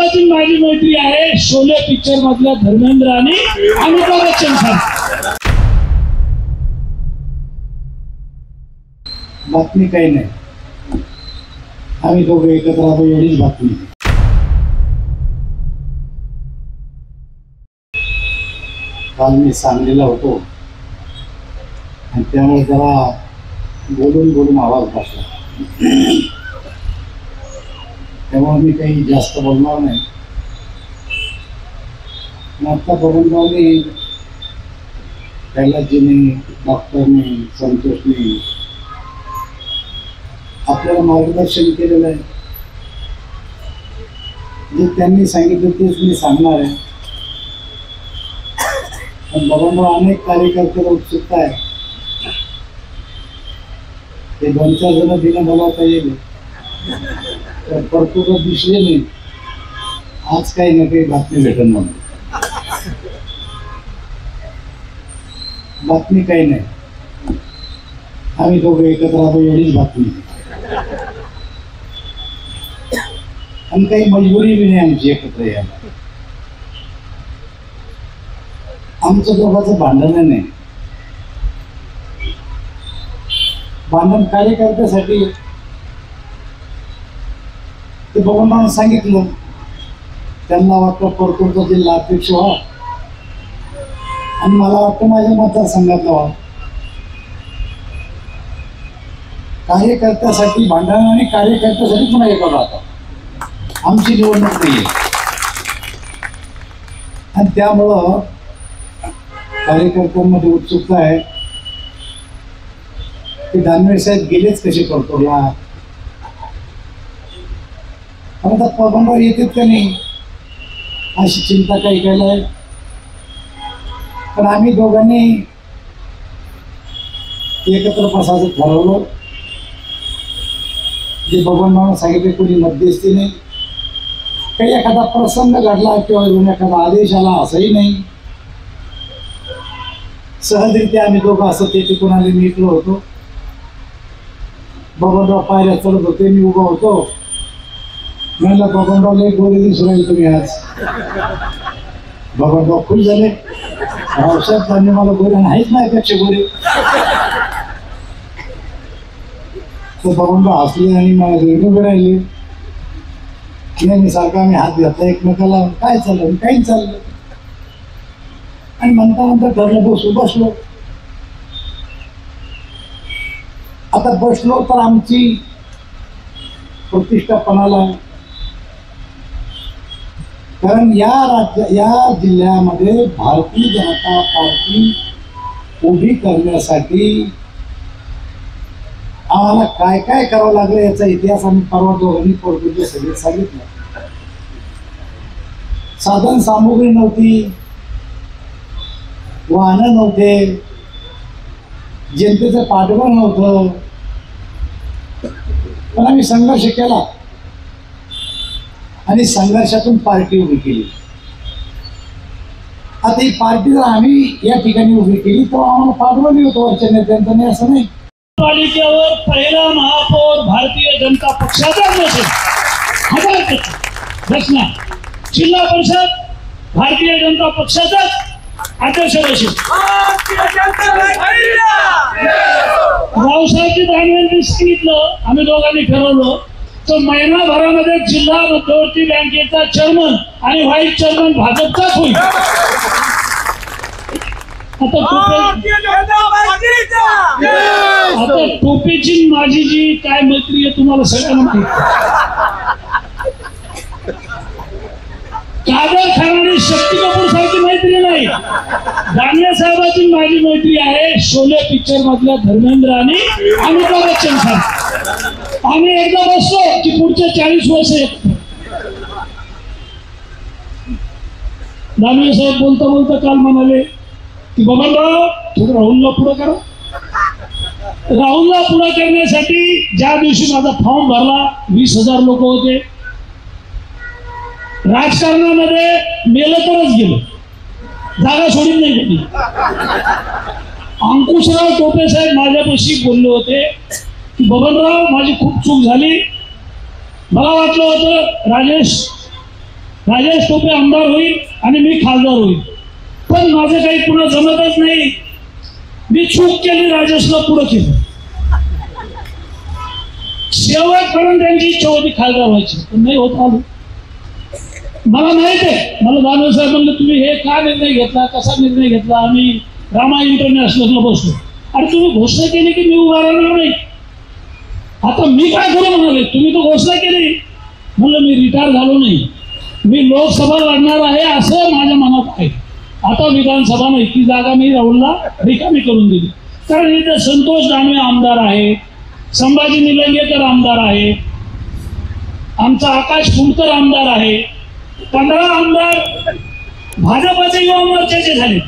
साहेबांची माझी मैत्री आहे शोले पिक्चर मधल्या धर्मेंद्र आणि अमिताभ बच्चन साहेब. बातमी काही नाही, आम्ही दोघे एकत्र राहतो एवढीच बातमी. काल मी सांगलीला होतो आणि त्यामुळे जरा बोलून बोलून आवाज बसला, त्यामुळे मी काही जास्त बोलणार नाही. आता बबनरावनी, कैलासजीने, डॉक्टरने, संतोषने आपल्याला मार्गदर्शन केलेलं आहे. जे त्यांनी सांगितलं तेच मी सांगणार आहे. पण बबनराव अनेक कार्यकर्त्याला उत्सुकता आहे, ते 2-4 जण दिनं बोलावता येईल तर परतूर दिसले नाही. आज काही ना काही बातमी भेटणार म्हणून. बातमी काही नाही, आम्ही दोघे एकत्र राहतो एवढीच बातमी. आणि काही मजबुरी बी नाही आमची एकत्र यायला. आमचं दोघांचं भांडण नाही, भांडण कार्यकर्त्यासाठी. ते बबनरावने सांगितलं, त्यांना वाटतं परतूरचा जिल्हा अध्यक्ष व्हा आणि मला वाटतं माझ्या मतदारसंघातला व्हा. कार्यकर्त्यासाठी भांडण आणि कार्यकर्त्यासाठी पुन्हा एकत्र राहतात. आमची निवडणूक नाही आहे आणि त्यामुळं कार्यकर्त्यांमध्ये उत्सुकता आहे की दानवे साहेब गेलेच कसे परतूरला. आता बबनराव येतात का नाही अशी चिंता काही केलं आहे. पण आम्ही दोघांनी एकत्र बसायचं ठरवलं. जे बबनरावने सांगितले कोणी मध्यस्थी नाही, काही एखादा प्रसंग घडला किंवा एखादा आदेश आला असंही नाही. सहजरित्या आम्ही दोघं असं ते कोणाला निघलो होतो. बबनराव पायऱ्या चढत होते, मी उभा होतो. म्हणलं बबनराव लई गोरे दिसून राहिले तुम्ही आज. बबनराव खुश झाले, रावसाहेब त्यांनी मला गोरे नाहीच नाही पेक्षा गोरे. तर बबनराव हसले आणि मला घेऊन उभे राहिले. मी सारखा आम्ही हात घातला एकमेकाला, काय चाललं काही चाललं. आणि म्हणता म्हणता ठरलं बसलो. आता बसलो तर आमची प्रतिष्ठा पणाला, कारण या जिल्ह्यामध्ये भारतीय जनता पार्टी उभी करण्यासाठी आम्हाला काय काय करावं लागलं याचा इतिहास आम्ही परवा दोघांनी परतूरच्या सभेत सांगितलं. साधन सामुग्री नव्हती, वाहनं नव्हते, जनतेचं पाठबळ नव्हतं, पण आम्ही संघर्ष केला आणि संघर्षातून पार्टी उभी केली. आता ही पार्टी जर आम्ही या ठिकाणी उभी केली तर आम्हाला पाठबळ होतं वरच्या नेत्यांचं, नाही असं नाही. पालिकेवर पहिला महापौर भारतीय जनता पक्षाचा नसेल, 1000% घोषणा. जिल्हा परिषद भारतीय जनता पक्षाचाच अध्यक्ष बसेल. रावसाहेबजी दानवेंनी सांगितलं, आम्ही दोघांनी ठरवलं तर महिनाभरामध्ये जिल्हा मध्यवर्ती बँकेचा चेअरमन आणि व्हाईस चेअरमन भाजपचाच होईल. आता टोपेची माझी जी काय मैत्री आहे तुम्हाला सगळ्यांना माहिती. कादर खान आणि शक्ती कपूर सारखी मैत्री नाही, दानवे साहेबांची माझी मैत्री आहे शोले पिक्चर मधल्या धर्मेंद्र आणि अमिताभ बच्चन साहेब. आम्ही एकदा बसलो की पुढचे 40 वर्ष येत. दानवे साहेब बोलता बोलता काल म्हणाले की बबनराव थोडं राहुलला पुढं करा. राहुलला पुढं करण्यासाठी ज्या दिवशी माझा फॉर्म भरला 20,000 लोक होते. राजकारणामध्ये मेलं तरच गेलो, जागा सोडून नाही गेली. अंकुशराव टोपे साहेब माझ्यापाशी बोलले होते की बबनराव माझी खूप चूक झाली. मला वाटलं होतं राजेश राजेश टोपे आमदार होईल आणि मी खासदार होईल, पण माझं काही पुन्हा जमतच नाही. मी चूक केली, राजेशला पुढं केलं. शेवटपर्यंत त्यांची इच्छा होती खासदार व्हायची, पण नाही होत आलो. मला माहित आहे, मला दानवे साहेब म्हणलं तुम्ही हे का निर्णय घेतला, कसा निर्णय घेतला. आम्ही रामा इंटरनॅशनलला बसलो. अरे तुम्ही घोषणा केली की मी उभा राहणार नाही. आता मी काय करू म्हणाले, तुम्ही तो घोषणा केली. म्हणलं मी रिटायर झालो नाही, मी लोकसभा लढणार आहे असं माझ्या मनात आहे. आता विधानसभा नाही, ती जागा मी राहुलला रिकामी करून दिली. कारण इथे संतोष दानवे आमदार आहे, संभाजी निलंगेकर आमदार आहे, आमचा आकाश फुंडकर आमदार आहे. 15 आमदार भाजपचे युवा मोर्चाचे झाले.